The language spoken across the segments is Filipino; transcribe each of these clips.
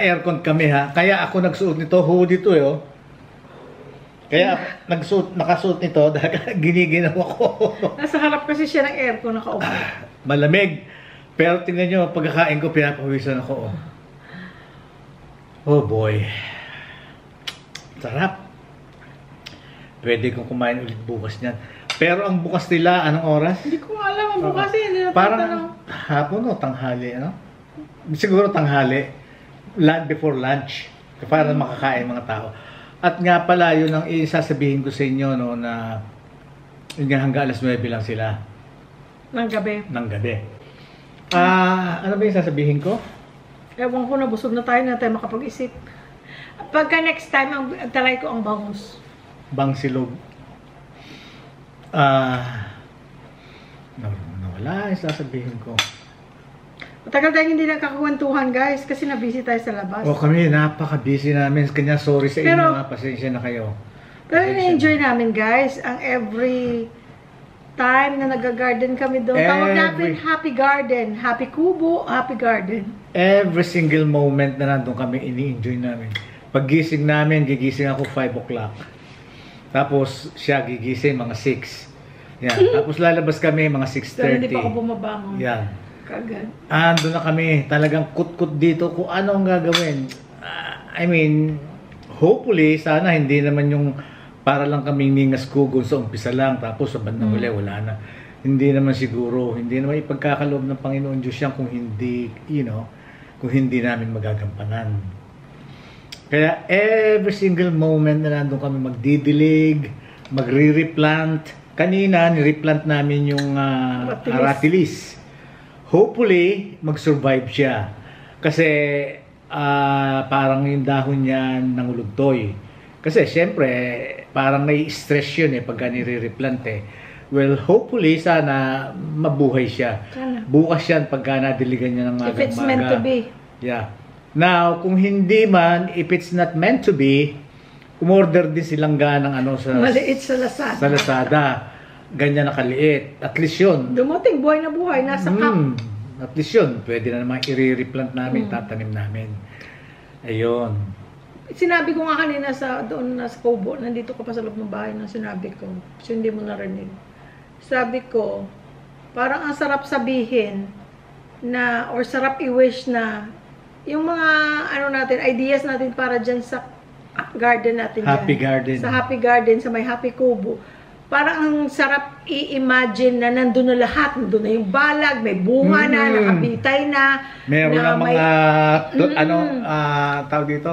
naka-aircon kami ha. Kaya ako nagsuot nito, hoodie to eh. Oh. Kaya nakasuot nito dahil giniginaw ako. Nasa harap kasi siya ng aircon, nakaupo. Malamig. Pero tingnan nyo, pagkakain ko, pinapawisan ako. Oh boy. Sarap. Pwede kong kumain ulit bukas niyan. Pero ang bukas nila, anong oras? Hindi ko alam, ang bukas hindi na parang hapon o tanghali, ano? Siguro tanghali. Before lunch. Para makakain mga tao. At nga pala, yun ang isasabihin ko sa inyo, no, na yun nga hanggang alas 9 lang sila. Ng gabi. Ng gabi. Ano ba yung sasabihin ko? Ewan ko na, busog na tayo makapag-isip. Pagka next time, ang talay ko ang bangus. Bangsilog. Wala yung sasabihin ko. Matagal tayo hindi nagkakakwentuhan guys kasi na-busy tayo sa labas. O kami, napaka-busy namin. Kanya sorry sa inyo nga, pasensya na kayo. Pero na-enjoy namin guys ang every time na nag-garden kami doon. Tawag natin Happy Garden. Happy Kubo, Happy Garden. Every single moment na nandun kami, ini-enjoy namin. Paggising namin, gigising ako 5 o'clock. Tapos siya gigising mga 6. Yan. Tapos lalabas kami mga 6:30. Pero hindi pa ako bumabangon. Yan. Kagad. Ando na kami, talagang kut-kut dito kung ano ang gagawin. I mean, hopefully, sana hindi naman yung para lang kaming ningas kugon sa umpisa lang, tapos sa bandang uli, wala na. Hindi naman siguro, hindi naman ipagkakaloob ng Panginoon Diyos yan kung hindi, kung hindi namin magagampanan. Kaya every single moment na nandun kami magdidilig, magre-replant. Kanina, nireplant namin yung aratilis. Hopefully, mag-survive siya. Kasi parang yung dahon niya nangulugtoy. Kasi syempre, parang nai-stress yun pagka nire-replant Well, hopefully, sana mabuhay siya. Sana. Bukas yan pagka nadiligan niya ng maga-maga. If it's meant to be. Yeah. Now, kung hindi man, if it's not meant to be, umorder din silang ganang maliit sa Lazada. Sa Lazada. Ganyan na kaliit. At least yun. Dumating buhay na buhay, nasa cup. At least yun. Pwede na naman i-replant namin, tatanim namin. Ayun. Sinabi ko nga kanina doon sa Kobo, nandito ka pa sa loob ng bahay na sinabi ko. So hindi mo narinig. Sabi ko, parang ang sarap sabihin na, or sarap i-wish na, yung mga natin, ideas natin para dyan sa garden natin dyan. Happy Garden. Sa Happy Garden, sa may Happy Kubo. Parang ang sarap i-imagine na nandun na lahat. Nandun na yung balag, may bunga na, nakabitay na. Meron na mga, tawag dito,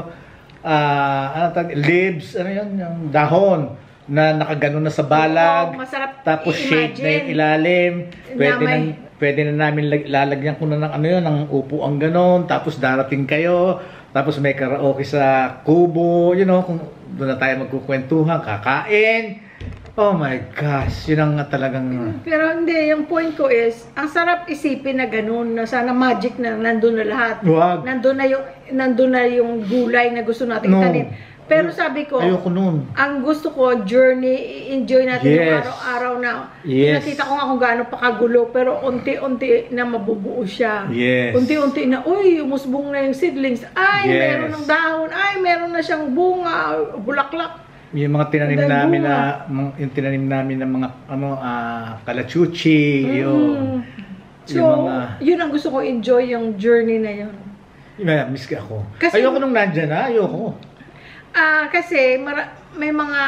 leaves, yung dahon na nakaganon na sa balag. Masarap tapos shade na yung ilalim. Pwede na namin lalagyan ko na ng ng upuan ganon. Tapos darating kayo. Tapos may karaoke sa kubo. Kung doon na tayo magkukwentuhan, kakain. Oh my gosh, yun ang talagang... Pero hindi, yung point ko is, ang sarap isipin na ganun, na sana magic na nandun na lahat. Wag. Nandun na yung gulay na gusto nating tanim. Pero sabi ko, ayoko nun. Ang gusto ko, journey, enjoy natin yung araw-araw na. Nakita ko nga kung gaano pa kagulo, pero unti-unti na mabubuo siya. Unti-unti na, uy, umusbong na yung seedlings. Ay, meron ng dahon. Ay, meron na siyang bunga, bulaklak. Yung mga tinanim namin ng mga kalachuchi, So, yun ang gusto ko, enjoy yung journey na yun. Miss ka ako. Ayoko nung nandyan ayoko. Kasi may mga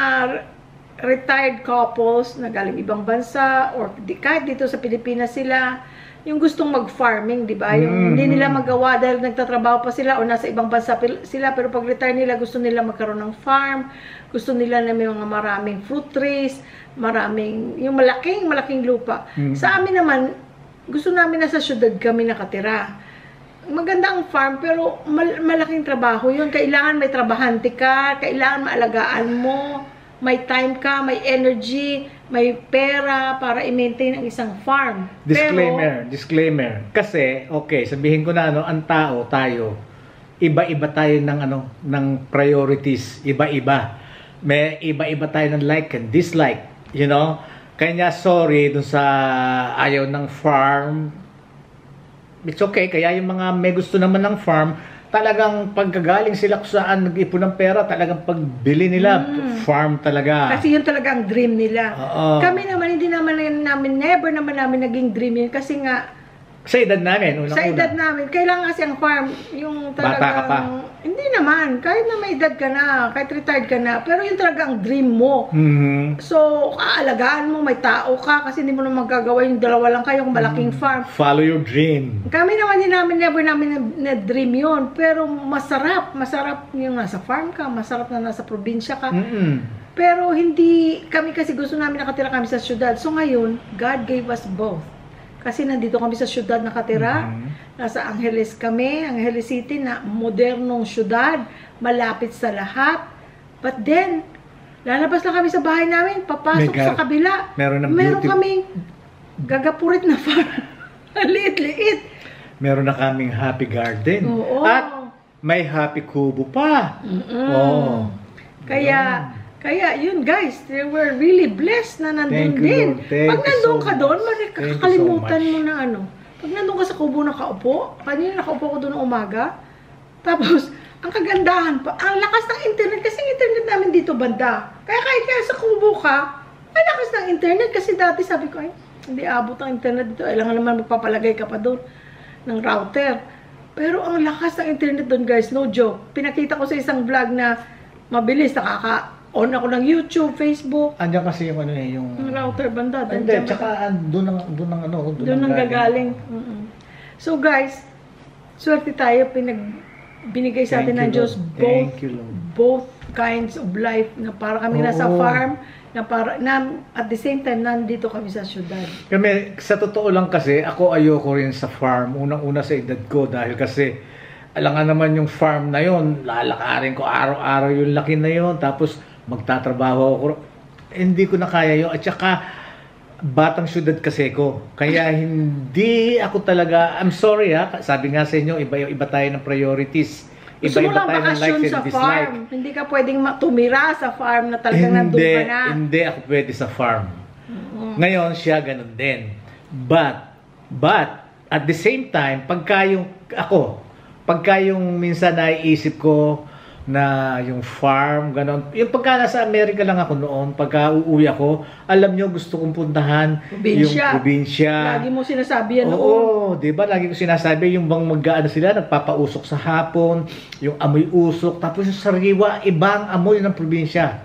retired couples na galing ibang bansa or kahit dito sa Pilipinas sila, yung gustong mag-farming, di ba? Yung hindi nila magawa dahil nagtatrabaho pa sila o nasa ibang bansa sila, pero pag retire nila, gusto nila magkaroon ng farm, gusto nila na may mga maraming fruit trees, yung malaking lupa. Sa amin naman, gusto namin na sa syudad kami nakatira. Maganda ang farm, pero malaking trabaho yun. Kailangan may trabahante ka, kailangan maalagaan mo, may time ka, may energy, may pera para i-maintain ang isang farm. Disclaimer. Kasi, sabihin ko na, ang tao, tayo, iba-iba tayo ng priorities, iba-iba. May iba-iba tayo ng like and dislike, Kaya sorry dun sa ayaw ng farm. It's okay, kaya yung mga may gusto naman ng farm, talagang pagkagaling sila kung saan nag-ipon ng pera, talagang pagbili nila, farm talaga. Kasi yun talaga ang dream nila. Oo. Kami naman, hindi naman never naman namin naging dream yun. Kasi nga, Sa edad namin, sa edad namin, kailangan kasi ang farm, yung Bata ka pa. hindi naman, kahit na may edad ka na, kahit retired ka na, pero yun talaga ang dream mo. Mhm. So, aalagaan mo, may tao ka, kasi hindi mo na magagawa yung dalawa lang kayo, kung malaking farm. Follow your dream. Kami naman din namin, never namin na-dream yun, pero masarap yung nasa farm ka, masarap na nasa probinsya ka. Pero hindi, kami kasi gusto namin nakatira kami sa syudad. So ngayon, God gave us both. Kasi nandito kami sa syudad nakatira. Nasa Angeles kami, Angeles City, na modernong syudad, malapit sa lahat. But then, lalabas lang kami sa bahay namin, papasok sa kabila. Meron kaming gagapurit na farm. Liit-liit. Meron na kaming happy garden. Oo. At may happy kubo pa. Oo. Kaya yun guys, they were really blessed na nandun Thank you, din. Lord. Thank Pag you nandun so ka much. doon, Thank you so kakalimutan much. mo na ano. Pag nandun ka sa kubo nakaupo, kanina nakaupo ko doon ng umaga, tapos, ang kagandahan pa, ang lakas ng internet, kasi ang internet namin dito banda. Kaya kahit sa kubo ka, ang lakas ng internet, kasi dati sabi ko, ay, hindi abot ang internet dito, kailangan naman magpapalagay ka pa doon ng router. Pero ang lakas ng internet doon guys, no joke. Pinakita ko sa isang vlog na mabilis, on ako ng YouTube, Facebook. Andiyan kasi yung ano yung Router banda. Hindi, tsaka doon ang gagaling. So guys, swerte tayo, binigay sa atin ng Diyos both kinds of life, na para kami nasa farm, na at the same time nandito kami sa syudad. Kami, sa totoo lang kasi, ako ayoko rin sa farm. Unang-una sa edad ko dahil kasi alangan naman yung farm na yon, lalakarin ko araw-araw yung laki na yon, tapos magtatrabaho ako. Hindi ko na kaya yun. At saka, batang syudad kasi ko. Kaya hindi ako talaga, I'm sorry sabi nga sa inyo, iba tayo ng priorities. Iba-iba tayo ng likes and dislike. Hindi ka pwedeng tumira sa farm na talagang nandun ka na. Hindi ako pwede sa farm. Ngayon, siya ganun din. But, at the same time, pagka yung minsan naiisip ko na yung farm, gano'n. Yung pagka nasa Amerika lang ako noon, pagka uuwi ako, alam nyo, gusto kong puntahan yung probinsya. Lagi mo sinasabi yan Oo, di ba? Lagi ko sinasabi, yung bang mag-ano sila, nagpapausok sa hapon, yung amoy usok, tapos yung sariwa, ibang amoy ng probinsya.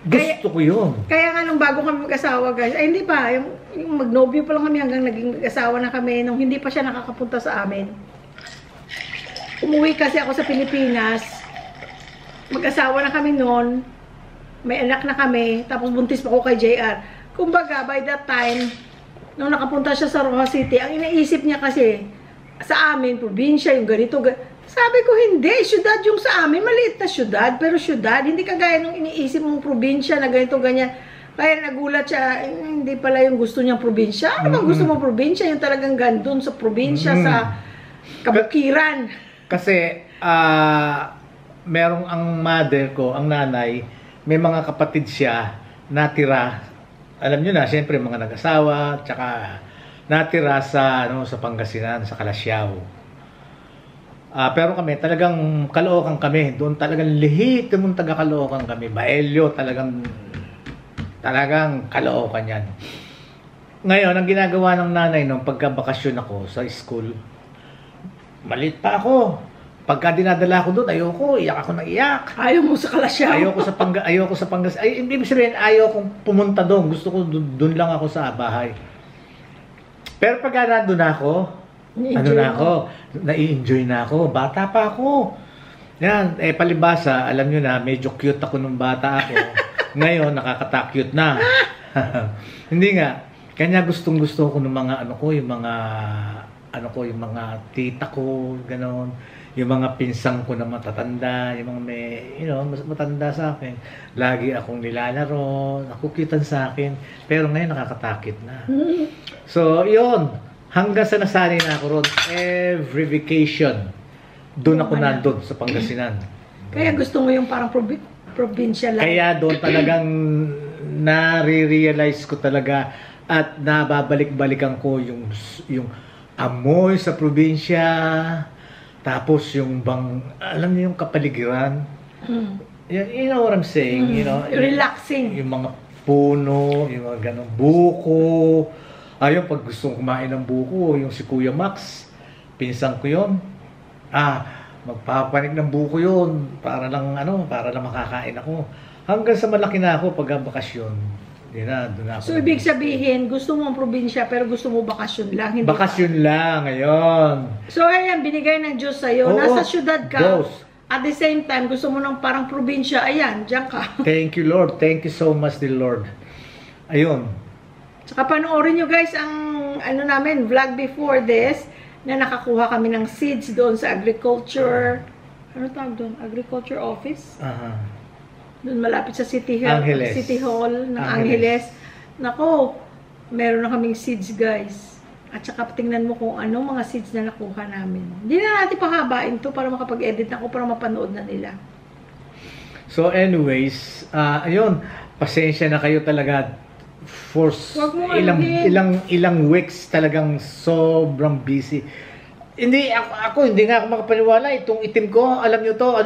Gusto ko yun. Kaya nga nung bago kami mag-asawa guys, ay hindi pa, yung mag-nobyo pa lang kami hanggang naging mag-asawa na kami, nung hindi pa siya nakakapunta sa amin. Umuwi kasi ako sa Pilipinas, mag-asawa na kami noon, may anak na kami, tapos buntis pa ako kay JR. Kumbaga, by that time, nung nakapunta siya sa Rojas City, ang iniisip niya kasi, sa amin, probinsya, yung ganito, sabi ko, hindi, syudad yung sa amin, maliit na syudad, pero syudad, hindi kagaya nung iniisip mong probinsya na ganito, ganyan. Kaya nagulat siya, hindi pala yung gusto niyang probinsya. Ano bang gusto mong probinsya? Yung talagang gandun sa probinsya, sa kabukiran. Kasi, merong ang mother ko, ang nanay, may mga kapatid siya natira. Alam niyo na, siyempre mga nag-asawa, tsaka natira sa sa Pangasinan, sa Calasiao. Pero kami talagang Caloocan kami. Doon talagang lihit mong taga Caloocan kami. Baelyo, talagang Caloocan yan. Ngayon, ang ginagawa ng nanay nung pagkabakasyon ako sa school, malit pa ako. Pagka dinadala ko doon, ayoko, iyak ako ng iyak. Ayaw mo sa Calasiao. Ayoko sa Pangasinan. Ay, ibig sabihin, ayaw kong pumunta doon. Gusto ko doon lang ako sa bahay. Pero pagka nandun ako, nai-enjoy na ako. Bata pa ako. Yan, palibasa, alam nyo na, medyo cute ako nung bata ako. Ngayon, nakakata-cute na. Hindi nga. Kanya gustong-gusto ko ng mga yung mga tita ko, gano'n. Yung mga pinsang ko na matatanda, yung mga mas matanda sa akin. Lagi akong nilalaro, nakukitan sa akin. Pero ngayon nakakatakit na. So, yun. Hanggang sa nasanay na ako ron, every vacation, doon ako nandun sa Pangasinan. Kaya gusto mo yung parang probinsya lang. Kaya doon talagang nare-realize ko talaga at nababalik-balikan ko yung amoy sa probinsya, Tapos yung bang, alam niyo yung kapaligiran. Mm. You know what I'm saying? You know, Relaxing. yung mga puno, yung mga ganong buko. Ayun, pag gusto kong kumain ng buko, yung si Kuya Max, pinsan ko yun. Magpapanik ng buko yun para lang makakain ako. Hanggang sa malaki na ako pag bakasyon. Doon ako. So, ibig sabihin, gusto mo ang probinsya pero gusto mo bakasyon lang. Hindi bakasyon lang, ngayon. So, ayan, binigay ng Diyos sa'yo. Oo, Nasa syudad ka. Diyos. At the same time, gusto mo ng parang probinsya. Ayan, diyan ka. Thank you, Lord. Thank you so much, dear Lord. Ayun. Saka panoorin nyo guys ang namin, vlog before this, na nakakuha kami ng seeds doon sa agriculture. Ano tawag doon? Agriculture office? Doon malapit sa City Hall, Angeles. City Hall ng Angeles. Nako, meron na kaming seeds guys. At saka tingnan mo kung ano mga seeds na nakuha namin. Hindi na natin pahabain to para makapag-edit ako para mapanood na nila. So anyways, ayun, pasensya na kayo talaga for ilang weeks talagang sobrang busy. Hindi nga ako makapaniwala itong itim ko. Alam niyo to,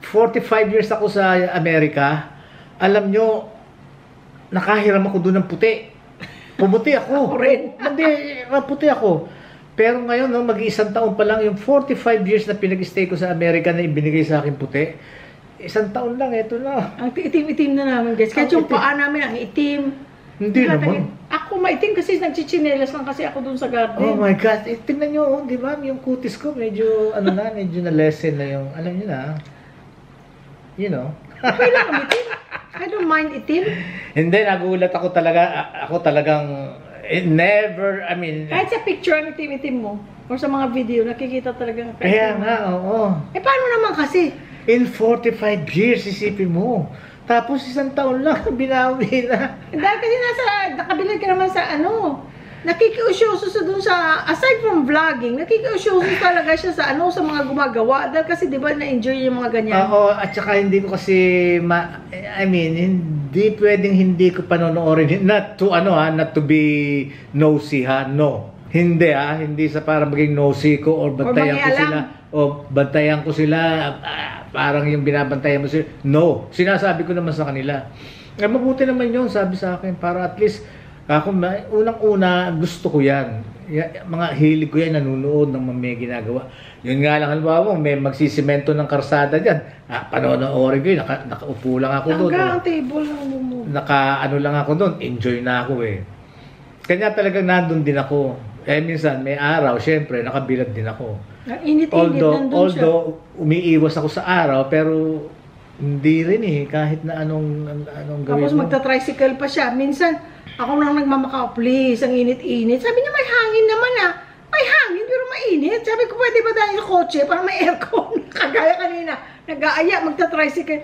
45 years ako sa Amerika. Alam niyo, nakahiram ako doon ng puti. Pumuti ako. Ako rin. Hindi, maputi ako. Pero ngayon, mag-iisang taon pa lang, yung 45 years na pinag-stay ko sa Amerika na ibinigay sa akin puti, isang taon lang, ito na. Ang itim-itim na namin guys. Kahit yung paa namin, ang itim. Hindi naman. Ako maitim kasi nagchichinelas lang kasi ako dun sa garden. Oh my God. Tingnan nyo, di ba? Yung kutis ko, medyo na-lessen na yung, alam nyo na. You know. Okay lang ang itim. I don't mind itim. Hindi, nagulat ako talaga. Ako talagang, kahit sa picture ang itim-itim mo, or sa mga video, nakikita talaga. Kaya nga, oo. Paano naman kasi? In 45 years, isipin mo. Tapos isang taon lang, binawi na. Dahil kasi nakabilad ka naman sa nakikiusyoso sa dun sa, aside from vlogging, nakikiusyoso talaga siya sa sa mga gumagawa. Dahil kasi di ba na-enjoy yung mga ganyan? Oo, at saka hindi ko kasi, hindi pwedeng hindi ko panonoorin. Not to be nosy no. Hindi sa para maging nosy ko or bantayan ko sila, parang yung binabantayan mo sila. No, sinasabi ko naman sa kanila. Mabuti naman yun, sabi sa akin, para at least, unang-una, gusto ko yan. Mga hilig ko yan, nanunood ng mga may ginagawa. Yun nga lang, halimbawa, may magsisimento ng karsada dyan. Panonoorin ko yun, nakaupo lang ako doon. Ang table lang mo. Lang ako doon, enjoy na ako Kanya talagang nandun din ako. Minsan, may araw, syempre, nakabilad din ako. Init-init nandun siya. Although, umiiwas ako sa araw, pero hindi rin kahit na anong gawin Tapos mo. magta-tricycle pa siya. Minsan, ako nang nagmamakaaw, please, ang init-init. Sabi niya, may hangin naman May hangin, pero mainit. Sabi ko, pwede ba dahil kotse para may aircon? Kagaya kanina, nag-aaya, magta-tricycle.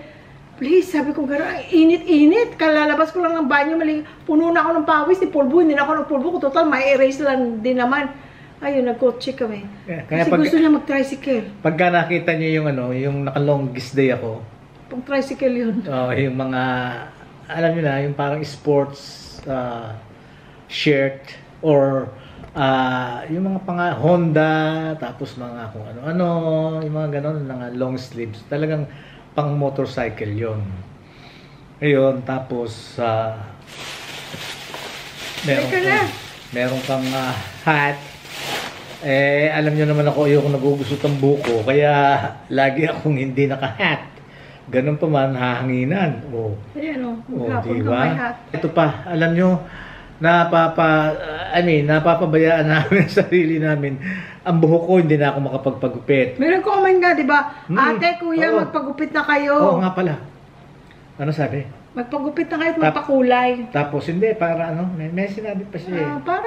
Please, sabi ko, gano'n, ang init-init. Kalalabas ko lang ng banyo, puno na ako ng pawis, hindi na ako ng pulbo ko. Total, may erase lang din naman. Ayun, nag-kotse kami. Kasi gusto niya mag-tricycle. Pagka nakita niyo yung naka-longest day ako. Pang-tricycle yun. Yung mga, alam niyo na, yung parang sports shirt or yung mga Honda, tapos mga kung ano-ano, yung mga ganon, mga long sleeves. Talagang pang motorcycle yon. Ayun, tapos meron kang hat. Alam nyo naman ako, ayoko nagugusot ang buko, kaya lagi akong hindi naka-hat. Ganun pa man, hahanginan. Ayan maghapon ka may hat. Ito pa, alam nyo, napapabayaan namin sarili namin. Ang buhok ko, hindi na ako makapagpagupit. Meron comment nga, di ba? Ate, kuya, magpagupit na kayo. Oo nga pala. Ano sabi? Magpagupit na kayo at magpakulay. Tapos hindi, para may sinabi pa siya para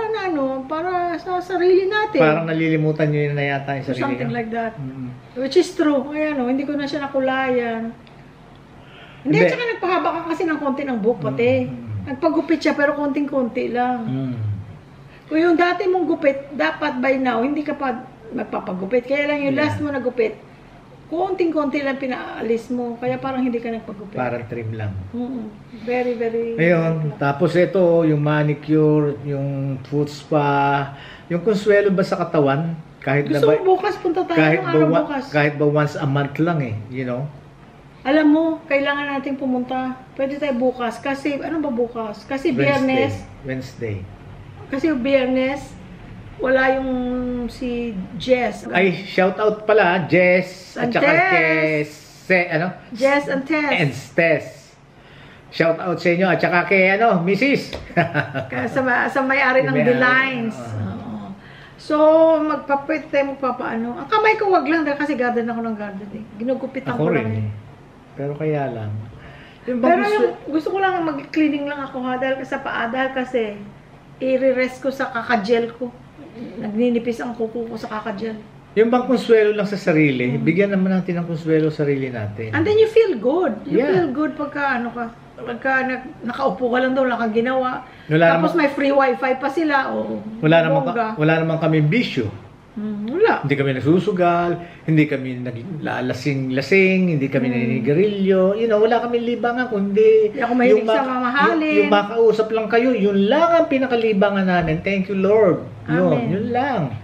para sa sarili natin. Parang nalilimutan nyo yun na yata yung sarili. Something like that. Which is true. Ayan hindi ko na siya nakulayan. Hindi, at saka nagpahaba ka kasi ng konti ng buhok pati. Nagpagupit siya pero konting-konti lang. Kung yung dati mong gupit, dapat by now, hindi ka pa magpapagupit. Kaya lang yung last mo na gupit, konting-konti lang pinaalis mo. Kaya parang hindi ka nagpagupit. Parang trim lang. Very, very... Ayun, tapos ito, yung manicure, yung foot spa, yung consuelo ba sa katawan, Kahit Gusto mo bukas, punta tayo ng araw bukas. Kahit ba once a month lang eh, you know? Alam mo, kailangan natin pumunta. Pwede tayo bukas. Kasi, ano ba bukas? Kasi Biyernes. Wednesday. Kasi Biyernes, wala yung si Jess. Ay, shout out pala, Jess. At saka Jess and Tess. And Tess. Shout out sa inyo. At saka kay, Mrs. sa may-ari ng The Lines. So, magpapit tayo, magpapaano. Ang kamay ko wag lang dahil kasi garden ako ng garden eh. Ginugupitan ko lang eh. Pero kaya lang. Pero gusto ko lang mag-cleaning lang ako ha, dahil sa paa, dahil kasi i-rest ko sa kakagel ko. Nagninipis ang kuko ko sa kakagel. Yung bang konsuelo lang sa sarili, bigyan naman natin ng konsuelo sa sarili natin. And then you feel good. You feel good pagka nakaupo ka lang daw, lang kang ginawa. Tapos may free wifi pa sila. Wala naman kami bisyo. Wala. Hindi kami nagsusugal, hindi kami naglasing-lasing, hindi kami naninigarilyo. Wala kami libangan, kundi hindi ako mahilig sa mamahalin. Yung makausap lang kayo, yun lang ang pinakalibangan namin. Thank you, Lord. Yun lang.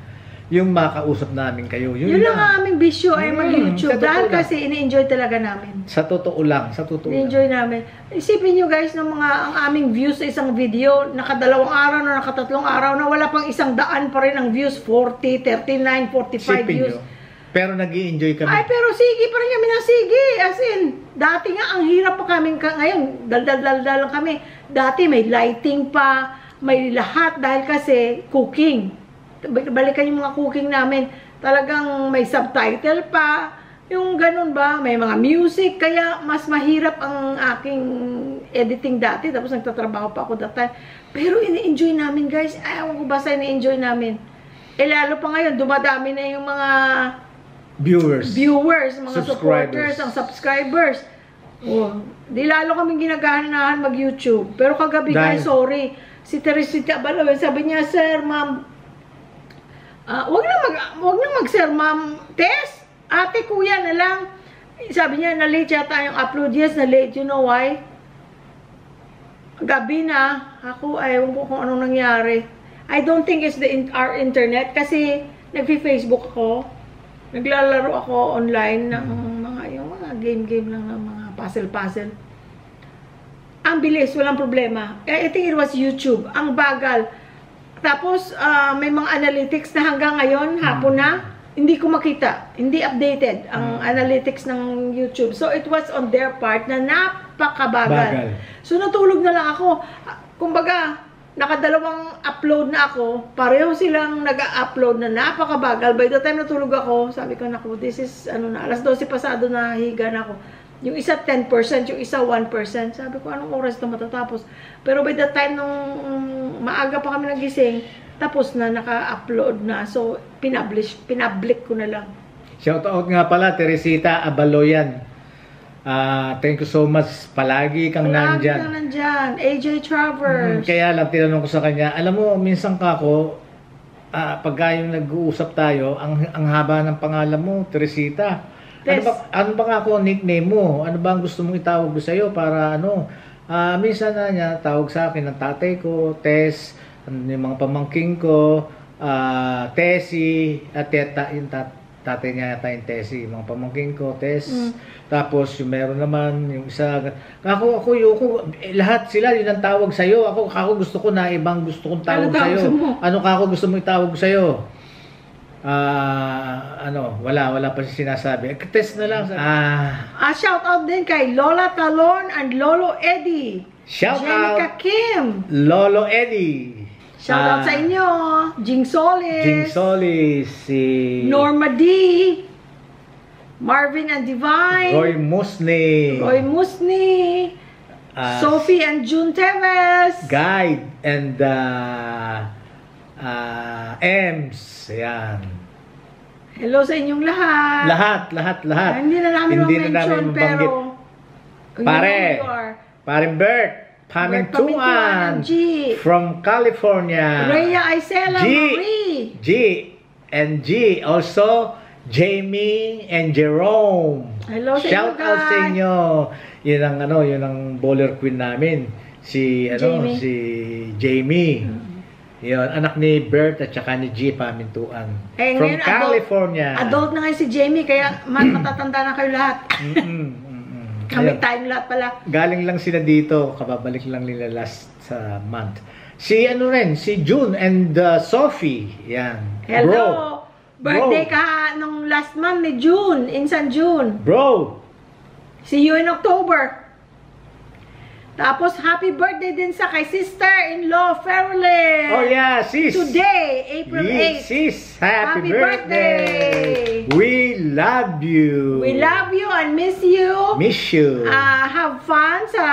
Yung makausap namin kayo. Yun lang ang aming bisyo ay mag-YouTube. Dahil kasi ini-enjoy talaga namin. Sa totoo lang. Ini-enjoy namin. Isipin nyo guys, ang aming views sa isang video, nakadalawang araw na, nakatatlong araw na, wala pang 100 pa rin ang views, 40, 39, 45 views. Pero nag-i-enjoy kami. Ay, pero sige pa rin kami ng sige. As in, dati nga, ang hirap pa kami ngayon, dal lang kami. Dati may lighting pa, may lahat dahil kasi cooking. Balikan yung mga cooking namin, talagang may subtitle pa, yung ganun ba, may mga music, kaya mas mahirap ang aking editing dati, tapos nagtatrabaho pa ako that time. Pero ini-enjoy namin guys, ayaw ko basta ini-enjoy namin. Lalo pa ngayon, dumadami na yung mga viewers, mga supporters, ang subscribers. Di lalo kaming ginaganahan mag-YouTube. Pero kagabi guys, sorry, si Teresita Balawen, sabi niya, sir, ma'am, wag na mag-sir, ma'am, Tess, ate, kuya na lang. Sabi niya, na-late yata yung upload. Yes, na-late. You know why? Gabi na. Ako, ayaw ko kung anong nangyari. I don't think it's our internet kasi nagfi-Facebook ako. Naglalaro ako online ng mga game lang ng mga puzzle. Ang bilis, walang problema. I think it was YouTube. Ang bagal. Tapos, may mga analytics na hanggang ngayon, hapon na, hindi ko makita. Hindi updated ang analytics ng YouTube. So, it was on their part na napakabagal. So, natulog na lang ako. Kumbaga, nakadalawang upload na ako. Pareho silang nag-upload na napakabagal. By the time natulog ako, sabi ko, naku, this is, alas 12 pasado na higa na ako. Yung isa 10%, yung isa 1%. Sabi ko, anong oras ito matatapos? Pero by the time nung maaga pa kami nagising, tapos na, naka-upload na. So, pinablik ko na lang. Shoutout nga pala, Teresita Abaloyan. Thank you so much. Palagi kang nandyan. AJ Travers. Kaya lang, tinanong ko sa kanya, alam mo, minsan ka ako, pagka yung nag-uusap tayo, ang haba ng pangalan mo, Teresita. Ano ba nga ako nickname mo? Ano ba ang gusto mong itawag ko sa'yo para minsan na niya tawag sa akin ng tatay ko, Tess, yung mga pamangking ko, Tessie, at yung tatay niya yata yung Tessie, mga pamangking ko, Tess. Tapos yung meron naman, yung isa, ako, lahat sila yun ang tawag sa'yo. Ako gusto ko na ibang gusto kong tawag sa'yo. Ano ka ako gusto mong itawag sa'yo? Wala pa sinasabi. Test na lang. Shout out din kay Lola Talon and Lolo Eddie. Shout Jenica out Kim. Lolo Eddie. Shout out sa inyo. Jing Solis. Si Norma D. Marvin and Divine. Roy Musni. Sophie and June Teves. Guide and Ems. Ayan. Hello sa inyong lahat. Lahat. Hindi na namin mention pero Paring Bert. Pamintuan. From California. Rhea Isela Marie. G. Also, Jamie and Jerome. Hello sa Shout out sa inyo. Yun ang bowler queen namin. Si Jamie. Yun, anak ni Bert at saka ni G Pamintuan. Eh, From ngayon, California. Adult na ngayon si Jamie, kaya matatanda na kayo lahat. Kami Ayun. tayong lahat pala. Galing lang sila dito, kababalik lang nila last sa month. Si ano rin, si June and Sophie. Yan. Hello! Birthday ka nung last month ni June, Insan June. Bro! See you in October. Tapos, happy birthday din sa kay sister-in-law, Ferolyn. Oh yeah, sis! Today, April 8th. Sis, happy Happy birthday! We love you! We love you and miss you. Miss you! Have fun sa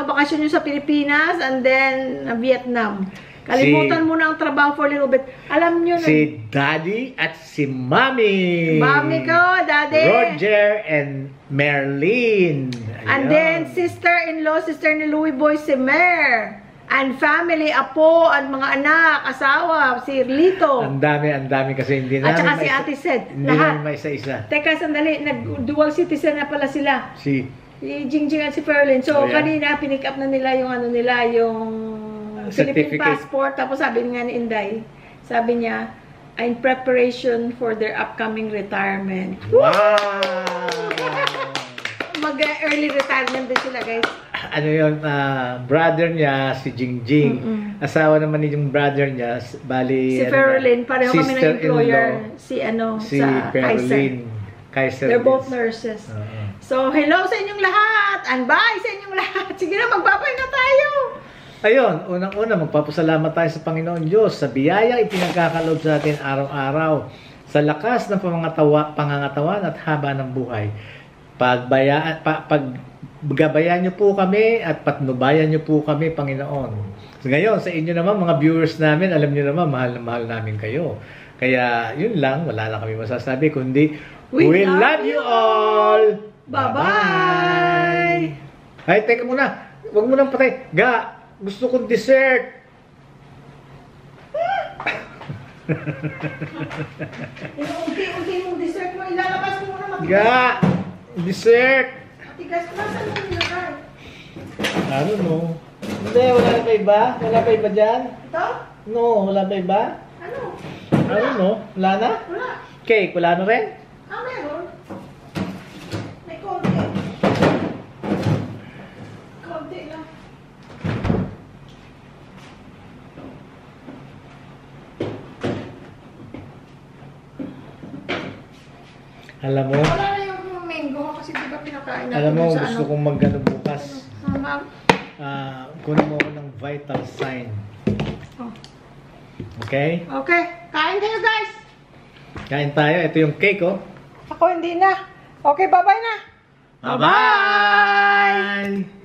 bakasyon nyo sa Pilipinas and then Vietnam. Kalimutan mo na ang trabaho for a little bit. Alam nyo na. Si Daddy at si Mommy! Mami ko, Daddy. Roger and Merlin. And Ayan. then, sister-in-law, sister ni Louie Boy, si Mer. And family, apo, at mga anak, asawa, si Lito. Ang dami kasi hindi At namin saka si Ate Sed. hindi namin Lahat. may isa-isa. Teka, sandali. Nag-dual citizen na pala sila. Si Jingjing at si Ferlin. So, Oh, yeah. kanina, pinick up na nila yung yung Philippine certificate. passport. Tapos sabi nga ni Inday, sabi niya, in preparation for their upcoming retirement. Wow! Mag-early retirement din sila, guys. Ano yun, brother niya, si Jingjing. Asawa naman ni yung brother niya, bali... Si ano Ferlin, ba, pareho kami ng sister-in-law, employer. Si Si sa Ferlin. Kaiser. They're both nurses. So, hello sa inyong lahat! And bye sa inyong lahat! Sige na, magbabay na tayo! Ayun, unang-una, magpapasalamat tayo sa Panginoon Diyos sa biyaya ipinagkakaloob sa atin araw-araw, sa lakas ng pangangatawan at haba ng buhay. Paggabayan niyo po kami at patnubayan niyo po kami, Panginoon. So, ngayon, sa inyo naman, mga viewers namin, alam niyo naman, mahal na mahal namin kayo. Kaya, yun lang, wala na kami masasabi, kundi, we love you all! Bye-bye! Ay, teka muna, huwag mo nang patay. Ga, gusto kong dessert. Unti-unti yung dessert mo, ilalabas mo muna matigas. Ga, dessert. Matigas mo, saan mo nilagay? Ano no? Hindi, wala na pa iba? Wala pa iba dyan? Ito? No, wala pa iba? Ano? Ano no? Wala na? Wala. Cake, wala na rin? Meron. May konti. Konti lang. Alam mo, Wala na yung mango kasi di ba pinakain natin alam mo, dun sa gusto kong magano bukas. Ma'am. Kunin mo ako ng vital sign. Oh. Okay? Okay, kain kayo guys. Kain tayo. Ito yung cake, oh. Ako hindi na. Okay, bye-bye na. Bye-bye!